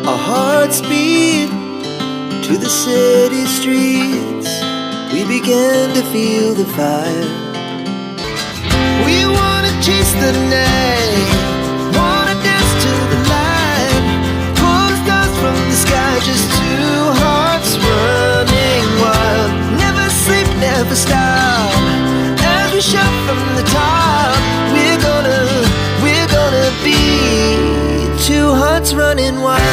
Our hearts beat to the city streets. We began to feel the fire. We wanna chase the night, wanna dance to the light, pull stars from the sky, just two hearts running wild. Never sleep, never stop, as we shout from the top. We're gonna be two hearts running wild.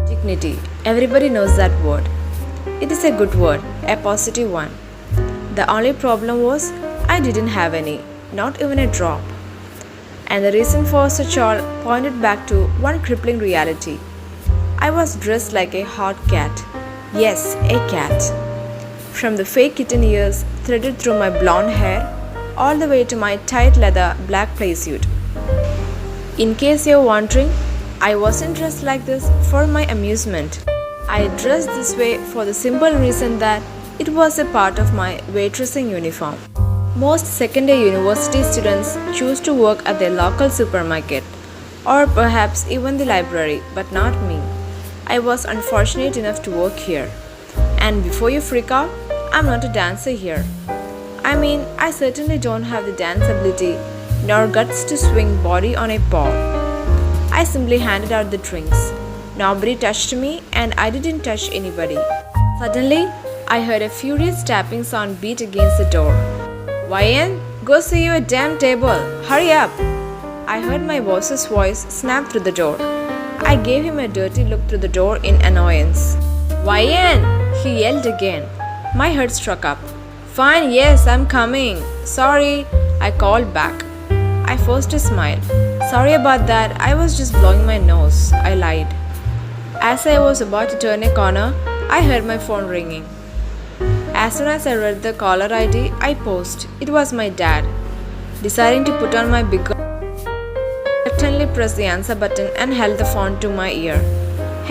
Dignity. Everybody knows that word. It is a good word, a positive one. The only problem was I didn't have any, not even a drop. And the reason for such all pointed back to one crippling reality. I was dressed like a hot cat. Yes, a cat. From the fake kitten ears threaded through my blonde hair, all the way to my tight leather black playsuit. In case you're wondering, I wasn't dressed like this for my amusement. I dressed this way for the simple reason that it was a part of my waitressing uniform. Most second-year university students choose to work at their local supermarket or perhaps even the library, but not me. I was unfortunate enough to work here. And before you freak out, I'm not a dancer here. I mean, I certainly don't have the dance ability nor guts to swing body on a pole. I simply handed out the drinks. Nobody touched me and I didn't touch anybody. Suddenly, I heard a furious tapping sound beat against the door. "Wyan, go see you a damn table. Hurry up!" I heard my boss's voice snap through the door. I gave him a dirty look through the door in annoyance. "Wyan!" he yelled again. My heart struck up. "Fine, yes, I'm coming. Sorry," I called back. I forced a smile. "Sorry about that, I was just blowing my nose," I lied. As I was about to turn a corner, I heard my phone ringing. As soon as I read the caller ID, I paused. It was my dad. Deciding to put on my big I reluctantly pressed the answer button and held the phone to my ear.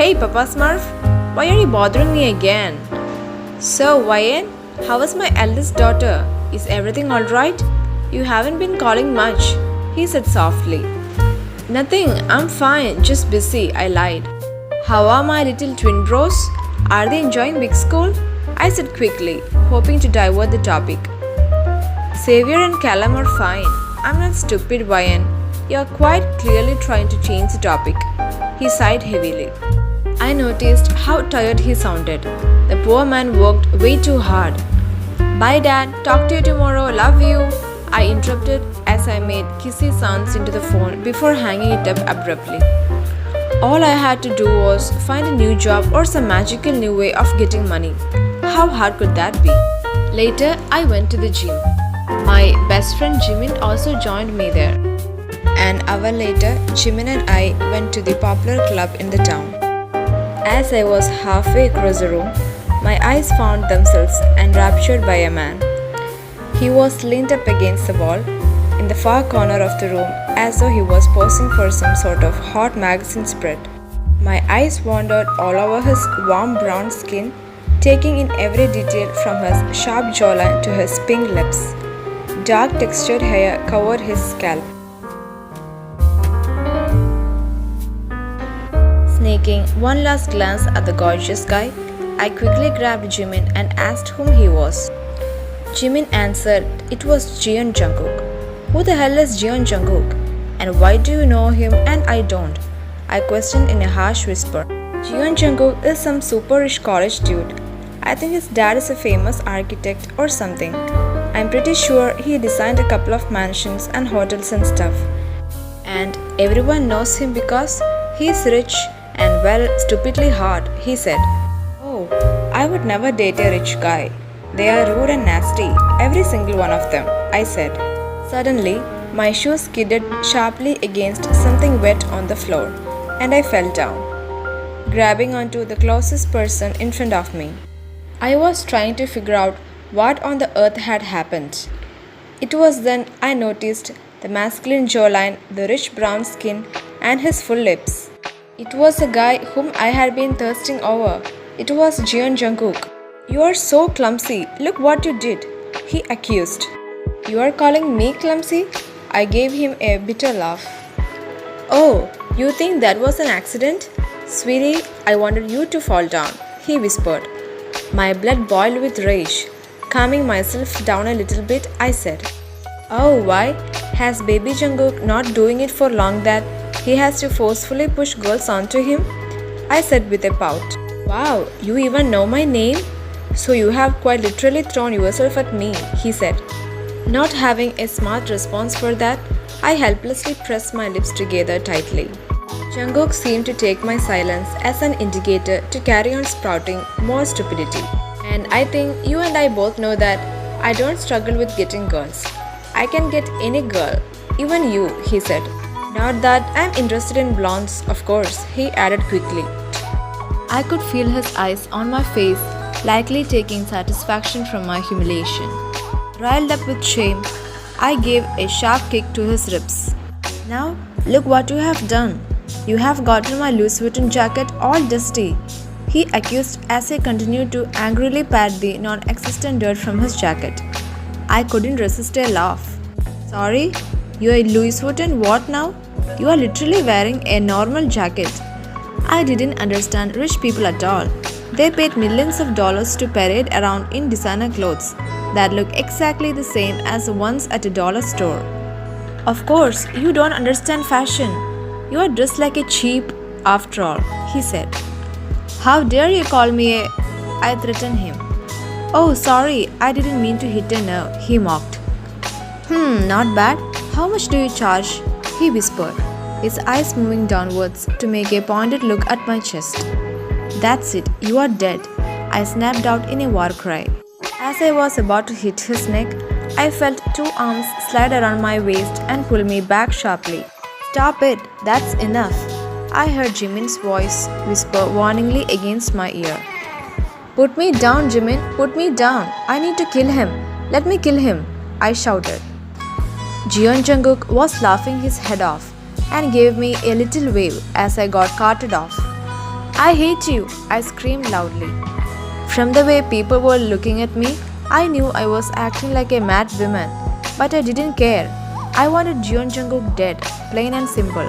"Hey, Papa Smurf, why are you bothering me again?" "So, Wyan, how is my eldest daughter? Is everything alright? You haven't been calling much," he said softly. "Nothing, I'm fine, just busy," I lied. "How are my little twin bros? Are they enjoying big school?" I said quickly, hoping to divert the topic. "Xavier and Callum are fine. I'm not stupid, Wyan. You're quite clearly trying to change the topic." He sighed heavily. I noticed how tired he sounded. The poor man worked way too hard. "Bye, Dad. Talk to you tomorrow. Love you," I interrupted as I made kissy sounds into the phone before hanging it up abruptly. All I had to do was find a new job or some magical new way of getting money. How hard could that be? Later, I went to the gym. My best friend Jimin also joined me there. An hour later, Jimin and I went to the popular club in the town. As I was halfway across the room, my eyes found themselves enraptured by a man. He was leaned up against the wall in the far corner of the room as though he was posing for some sort of hot magazine spread. My eyes wandered all over his warm brown skin, taking in every detail from his sharp jawline to his pink lips. Dark textured hair covered his scalp. Sneaking one last glance at the gorgeous guy, I quickly grabbed Jimin and asked whom he was. Jimin answered it was Jeon Jungkook. "Who the hell is Jeon Jungkook? And why do you know him and I don't?" I questioned in a harsh whisper. Jeon Jungkook is some super rich college dude. I think his dad is a famous architect or something. I'm pretty sure he designed a couple of mansions and hotels and stuff. And everyone knows him because he's rich and well, stupidly hot, he said. "Oh, I would never date a rich guy. They are rude and nasty, every single one of them," I said. Suddenly, my shoe skidded sharply against something wet on the floor, and I fell down, grabbing onto the closest person in front of me. I was trying to figure out what on the earth had happened. It was then I noticed the masculine jawline, the rich brown skin, and his full lips. It was a guy whom I had been thirsting over. It was Jeon Jungkook. "You are so clumsy. Look what you did," he accused. "You are calling me clumsy?" I gave him a bitter laugh. Oh, you think that was an accident? Sweetie, I wanted you to fall down, he whispered. My blood boiled with rage. Calming myself down a little bit, I said, Oh, why? Has baby Jungkook not doing it for long that he has to forcefully push girls onto him? I said with a pout. Wow, you even know my name? So you have quite literally thrown yourself at me, he said. Not having a smart response for that, I helplessly pressed my lips together tightly. Jungkook seemed to take my silence as an indicator to carry on sprouting more stupidity. And I think you and I both know that I don't struggle with getting girls. I can get any girl, even you, he said. Not that I'm interested in blondes, of course, he added quickly. I could feel his eyes on my face, likely taking satisfaction from my humiliation. Riled up with shame, I gave a sharp kick to his ribs. Now, look what you have done. You have gotten my loose-fitting jacket all dusty, he accused as he continued to angrily pat the non-existent dirt from his jacket. I couldn't resist a laugh. Sorry? You are Louis Vuitton what now? You are literally wearing a normal jacket. I didn't understand rich people at all. They paid millions of dollars to parade around in designer clothes that look exactly the same as the ones at a dollar store. Of course, you don't understand fashion. You are dressed like a cheap after all, he said. How dare you call me a... I threatened him. Oh, sorry, I didn't mean to hit a nerve, he mocked. Not bad. How much do you charge? He whispered, his eyes moving downwards to make a pointed look at my chest. That's it, you are dead, I snapped out in a war cry. As I was about to hit his neck, I felt two arms slide around my waist and pull me back sharply. Stop it, that's enough. I heard Jimin's voice whisper warningly against my ear. Put me down, Jimin, put me down. I need to kill him. Let me kill him, I shouted. Jeon Jungkook was laughing his head off and gave me a little wave as I got carted off. I hate you, I screamed loudly. From the way people were looking at me, I knew I was acting like a mad woman, but I didn't care. I wanted Jeon Jungkook dead, plain and simple.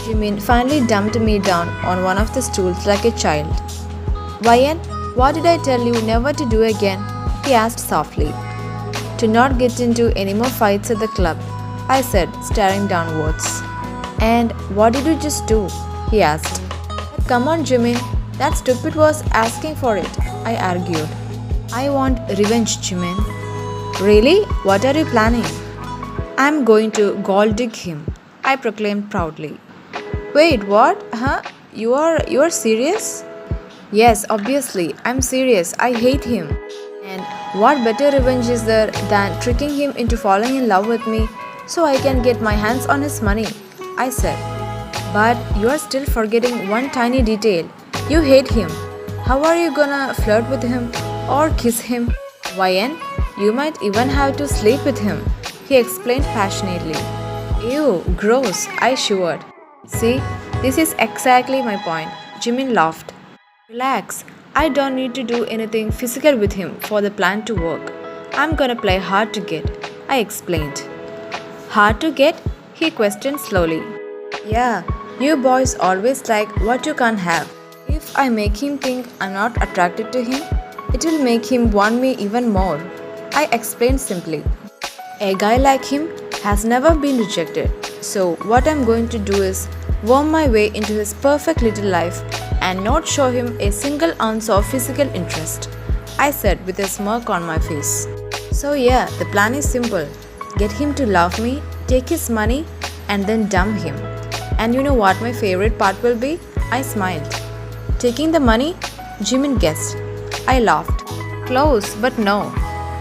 Jimin finally dumped me down on one of the stools like a child. Wyan, what did I tell you never to do again? He asked softly. To not get into any more fights at the club, I said, staring downwards. And what did you just do? He asked. Come on, Jimin. That stupid was asking for it, I argued. I want revenge, Jimin. Really? What are you planning? I'm going to gold dig him, I proclaimed proudly. Wait, what? Huh? You're serious? Yes, obviously, I'm serious. I hate him. And what better revenge is there than tricking him into falling in love with me so I can get my hands on his money? I said. But you are still forgetting one tiny detail. You hate him. How are you gonna flirt with him or kiss him? Wyan, you might even have to sleep with him, he explained passionately. Ew, gross, I shivered. See, this is exactly my point. Jimin laughed. Relax, I don't need to do anything physical with him for the plan to work. I'm gonna play hard to get, I explained. Hard to get? He questioned slowly. Yeah, you boys always like what you can't have. If I make him think I'm not attracted to him, it will make him want me even more, I explained simply. A guy like him has never been rejected, so what I'm going to do is worm my way into his perfect little life and not show him a single ounce of physical interest, I said with a smirk on my face. So yeah, the plan is simple. Get him to love me, take his money, and then dump him. And you know what my favorite part will be? I smiled. Taking the money? Jimin guessed. I laughed. Close, but no.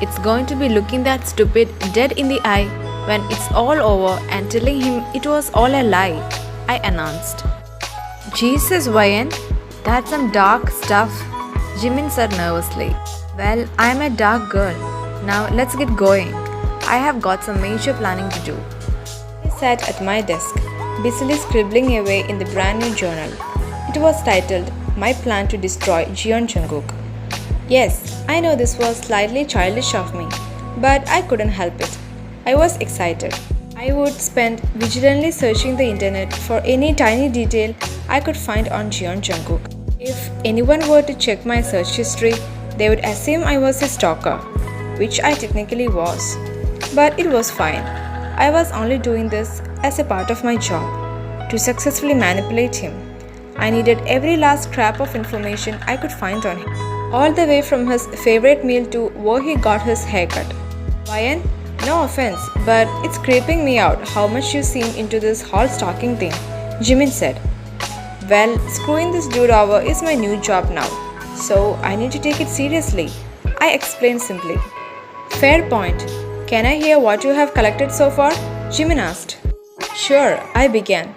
It's going to be looking that stupid dead in the eye when it's all over and telling him it was all a lie, I announced. Jesus, Wyan, that's some dark stuff, Jimin said nervously. Well, I'm a dark girl. Now let's get going. I have got some major planning to do. I sat at my desk, busily scribbling away in the brand new journal. It was titled, My Plan to Destroy Jeon Jungkook. Yes, I know this was slightly childish of me, but I couldn't help it. I was excited. I would spend vigilantly searching the internet for any tiny detail I could find on Jeon Jungkook. If anyone were to check my search history, they would assume I was a stalker, which I technically was. But it was fine. I was only doing this as a part of my job, to successfully manipulate him. I needed every last scrap of information I could find on him, all the way from his favorite meal to where he got his haircut. Ryan, no offense, but it's creeping me out how much you seem into this whole stalking thing, Jimin said. Well, screwing this dude over is my new job now, so I need to take it seriously, I explained simply. Fair point. Can I hear what you have collected so far? Jimin asked. Sure, I began.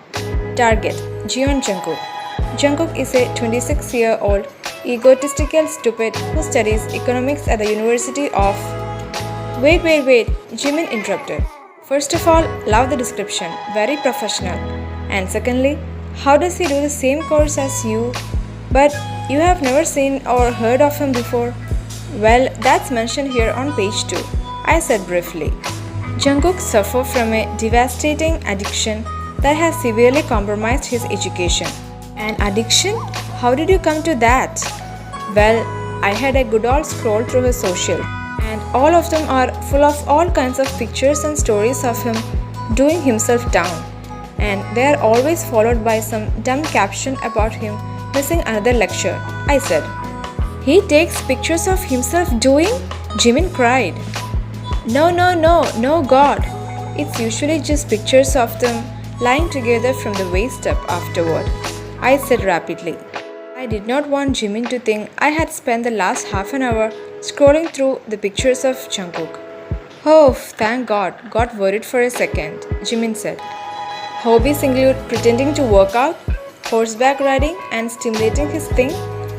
Target, Jeon Jungkook. Jungkook is a 26-year-old egotistical stupid who studies economics at the University of... Wait, Jimin interrupted. First of all, love the description, very professional. And secondly, how does he do the same course as you, but you have never seen or heard of him before? Well, that's mentioned here on page 2, I said briefly. Jungkook suffered from a devastating addiction that has severely compromised his education. An addiction? How did you come to that? Well, I had a good old scroll through his social, and all of them are full of all kinds of pictures and stories of him doing himself down. And they are always followed by some dumb caption about him missing another lecture, I said. He takes pictures of himself doing? Jimin cried. No, God. It's usually just pictures of them lying together from the waist up afterward, I said rapidly. I did not want Jimin to think I had spent the last half an hour scrolling through the pictures of Jungkook. Oh, thank God, got worried for a second, Jimin said. Hobbies include pretending to work out, horseback riding, and stimulating his thing,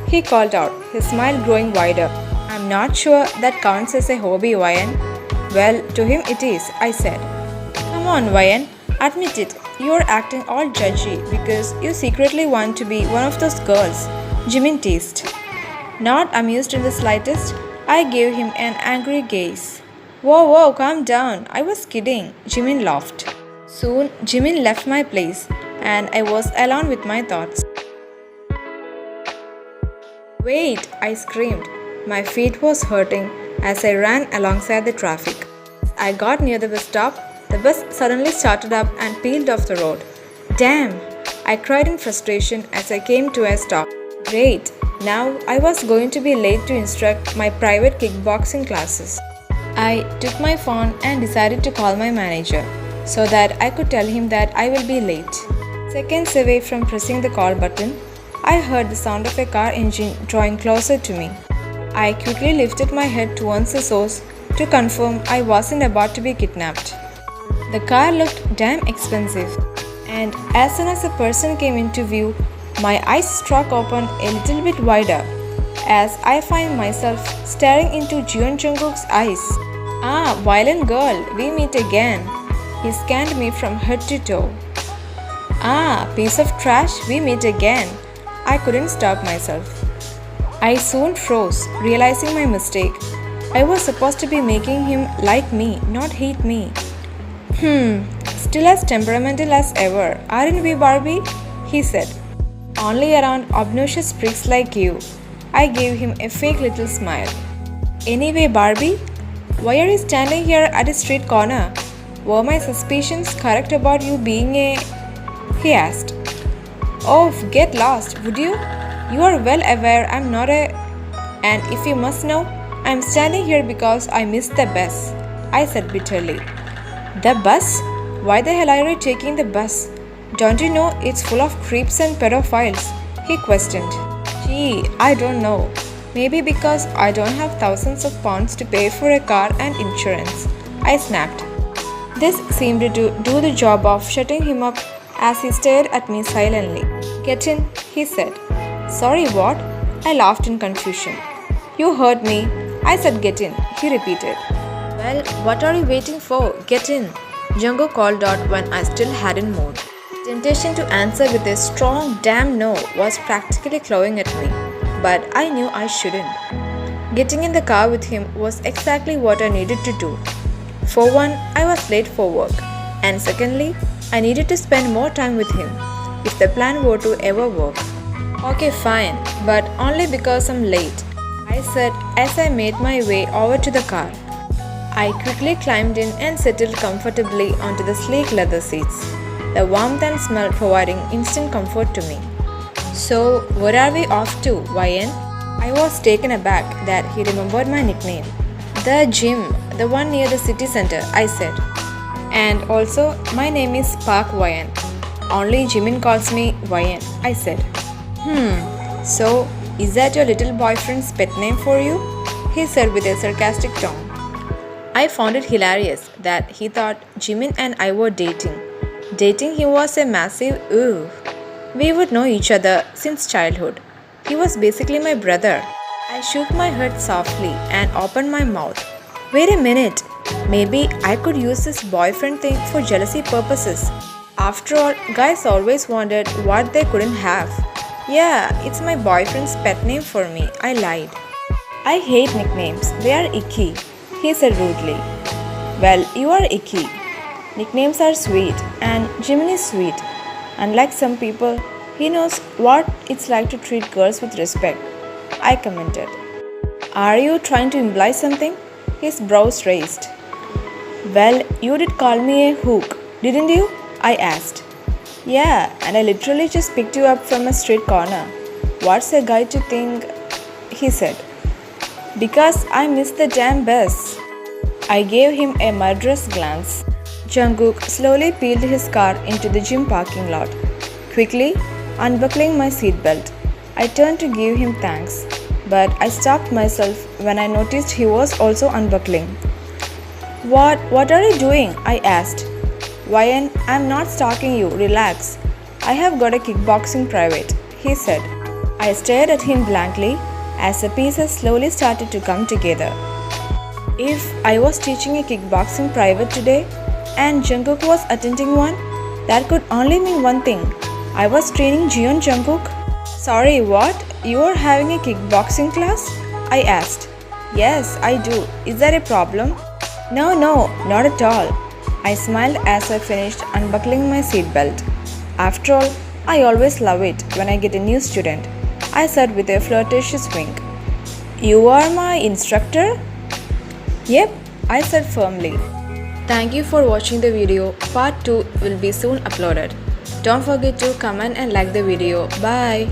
he called out, his smile growing wider. I'm not sure that counts as a hobby, Ryan. Well, to him it is, I said. Come on, Ryan, admit it, you're acting all judgy because you secretly want to be one of those girls, Jimin teased. Not amused in the slightest, I gave him an angry gaze. Whoa, calm down, I was kidding, Jimin laughed. Soon, Jimin left my place, and I was alone with my thoughts. Wait, I screamed. My feet was hurting as I ran alongside the traffic. As I got near the bus stop, the bus suddenly started up and peeled off the road. Damn! I cried in frustration as I came to a stop. Great! Now I was going to be late to instruct my private kickboxing classes. I took my phone and decided to call my manager so that I could tell him that I will be late. Seconds away from pressing the call button, I heard the sound of a car engine drawing closer to me. I quickly lifted my head towards the source to confirm I wasn't about to be kidnapped. The car looked damn expensive, and as soon as a person came into view, my eyes struck open a little bit wider as I find myself staring into Jeon Jungkook's eyes. Ah, violent girl, we meet again. He scanned me from head to toe. Ah, piece of trash, we meet again. I couldn't stop myself. I soon froze, realizing my mistake. I was supposed to be making him like me, not hate me. Still as temperamental as ever, aren't we, Barbie? He said. Only around obnoxious pricks like you. I gave him a fake little smile. Anyway, Barbie, why are you standing here at a street corner? Were my suspicions correct about you being a... He asked. Oh, get lost, would you? You are well aware I'm not a... And if you must know, I'm standing here because I missed the bus, I said bitterly. The bus? Why the hell are you taking the bus? Don't you know it's full of creeps and pedophiles? He questioned. Gee, I don't know. Maybe because I don't have thousands of pounds to pay for a car and insurance, I snapped. This seemed to do the job of shutting him up as he stared at me silently. Get in, he said. Sorry, what? I laughed in confusion. You heard me. I said get in, he repeated. Well, what are you waiting for? Get in, Jungkook called out when I still hadn't moved. Temptation to answer with a strong damn no was practically clawing at me, but I knew I shouldn't. Getting in the car with him was exactly what I needed to do. For one, I was late for work, And secondly, I needed to spend more time with him if the plan were to ever work. Okay, fine, but only because I'm late, I said as I made my way over to the car. I quickly climbed in and settled comfortably onto the sleek leather seats, the warmth and smell providing instant comfort to me. So, where are we off to, YN? I was taken aback that he remembered my nickname. The gym, the one near the city center, I said. And also, my name is Park YN. Only Jimin calls me YN, I said. So, is that your little boyfriend's pet name for you? He said with a sarcastic tone. I found it hilarious that he thought Jimin and I were dating. Dating him was a massive ooh. We would know each other since childhood. He was basically my brother. I shook my head softly and opened my mouth. Wait a minute. Maybe I could use this boyfriend thing for jealousy purposes. After all, guys always wanted what they couldn't have. Yeah, it's my boyfriend's pet name for me, I lied. I hate nicknames, they are icky, he said rudely. Well, you are icky. Nicknames are sweet, and Jimin is sweet. Unlike some people, he knows what it's like to treat girls with respect, I commented. Are you trying to imply something? His brows raised. Well, you did call me a hook, didn't you? I asked. Yeah, and I literally just picked you up from a street corner. What's a guy to think? He said. Because I missed the damn bus. I gave him a murderous glance. Jungkook slowly peeled his car into the gym parking lot, quickly unbuckling my seatbelt. I turned to give him thanks, but I stopped myself when I noticed he was also unbuckling. What are you doing? I asked. YN, I'm not stalking you, relax. I have got a kickboxing private, he said. I stared at him blankly as the pieces slowly started to come together. If I was teaching a kickboxing private today and Jungkook was attending one, that could only mean one thing. I was training jeon Jungkook. Sorry, what? You are having a kickboxing class? I asked. Yes, I do. Is that a problem? No, not at all. I smiled as I finished unbuckling my seatbelt. After all, I always love it when I get a new student, I said with a flirtatious wink. You are my instructor? Yep, I said firmly. Thank you for watching the video. Part 2 will be soon uploaded. Don't forget to comment and like the video. Bye.